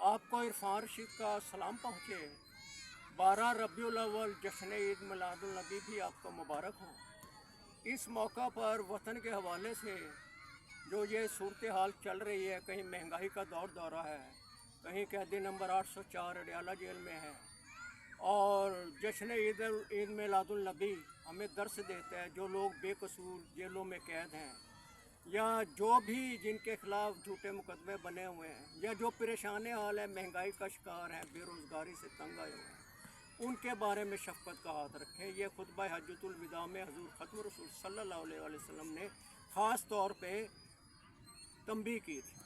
आपको इरफान रशीद का सलाम पहुँचे। 12 रबीउल अव्वल जश्न ईद मिलादुल नबी भी आपको मुबारक हो। इस मौका पर वतन के हवाले से जो ये सूरत हाल चल रही है, कहीं महंगाई का दौर दौरा है, कहीं कैदी नंबर 804 अडियाला जेल में है, और जश्न ईद मिलादुल नबी हमें दर्स देता है जो लोग बेकसूर जेलों में कैद हैं, या जो भी जिनके खिलाफ झूठे मुकदमे बने हुए हैं, या जो परेशान हाल है, महंगाई का शिकार है, बेरोज़गारी से तंग आए हुए हैं, उनके बारे में शफ़क़त का हाथ रखें। ये खुतबा हज्जतुल विदा में हज़ूर ख़त्म रसूल सल्लल्लाहु अलैहि वसल्लम ने ख़ास तौर पे तंबीह की थी।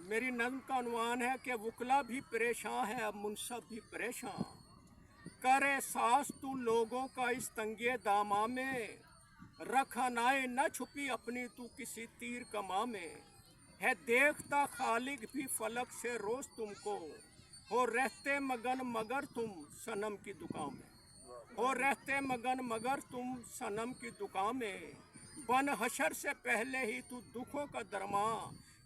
मेरी नज़्म का उन्वान है कि वकला भी परेशान है, अब मुनसब भी परेशान, कर एहसास तू लोगों का इस तंगे दामा में, रख अनाए न छुपी अपनी तू किसी तीर कमा में, है देखता खालिक भी फलक से रोज़ तुमको, हो रहते मगन मगर तुम सनम की दुकान में, हो रहते मगन मगर तुम सनम की दुकान में, बन हशर से पहले ही तू दुखों का दरमा,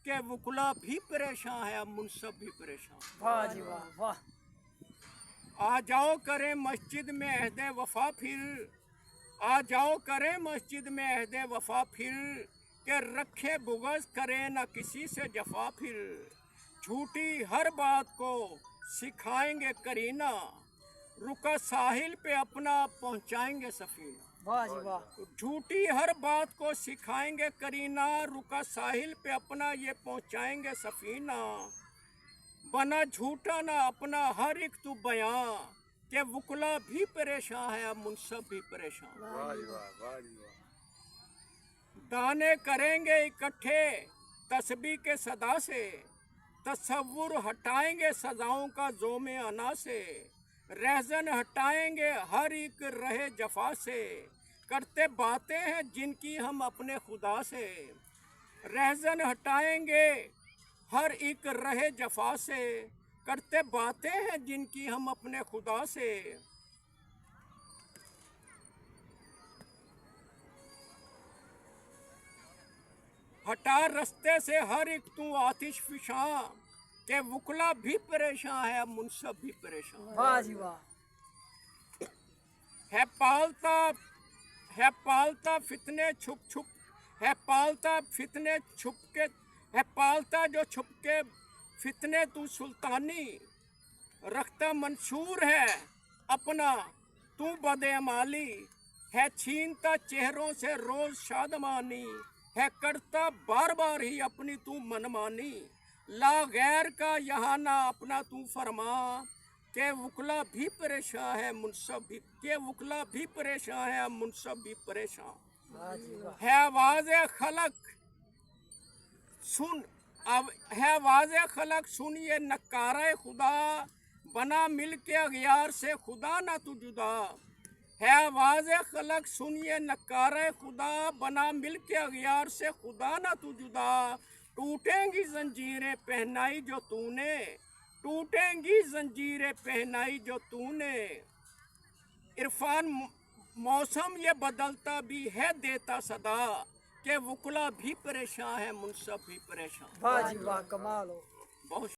के वकला भी परेशान है, अब मुनसब भी परेशान। वाह जी वाह वाह। आ जाओ करें मस्जिद में अहदे वफा फिर, आ जाओ करें मस्जिद में अहदे वफा फिर, के रखे बुग़्ज़ करे न किसी से जफा फिर, झूठी हर बात को सिखाएंगे करीना, रुका साहिल पे अपना पहुंचाएंगे सफीना। वाह जी वाह। झूठी हर बात को सिखाएंगे करीना, रुका साहिल पे अपना ये पहुंचाएंगे सफीना, बना झूठा ना अपना हर एक तू बयां, के वकला भी परेशान है, अब मुनसब भी परेशान। दाने करेंगे इकट्ठे तस्बीह के सदा से, तसव्वुर हटाएंगे सजाओं का जोमे अना से, रहजन हटाएंगे हर एक रहे जफा से, करते बातें हैं जिनकी हम अपने खुदा से, रहजन हटाएंगे हर एक रहे जफा से, करते बातें हैं जिनकी हम अपने खुदा से, हटा रस्ते से हर एक तू आतिश फिशां, के वकला भी परेशान है, अब मुनसब भी परेशान। वाह जी वाह। है पालता फितने छुप छुप, है पालता फितने छुप के, है पालता जो छुप के फितने तू सुल्तानी, रखता मंशूर है अपना तू बदअमाली, है छीनता चेहरों से रोज शादमानी, है करता बार बार ही अपनी तू मनमानी, ला गैर का यहाँ ना अपना तू फरमा, के वकला भी परेशान है, मुनसब भी, के वकला भी परेशान है, मुनसब भी परेशान। वाह जी वाह। है आवाज़ खलक सुन, अब है आवाज़ खलक सुन, ये नकारा खुदा, बना मिल के अगियार से खुदा ना तू जुदा, है आवाज़ खलक सुन, ये नकारा खुदा, बना मिल के अगियार से खुदा ना तू जुदा, टूटेंगी जंजीरें पहनाई जो तूने, टूटेंगी जंजीरें पहनाई जो तूने, इरफान मौसम ये बदलता भी है देता सदा, के वकला भी परेशान है, मुनसब भी परेशान। वाह जी वाह, कमाल हो। बहुत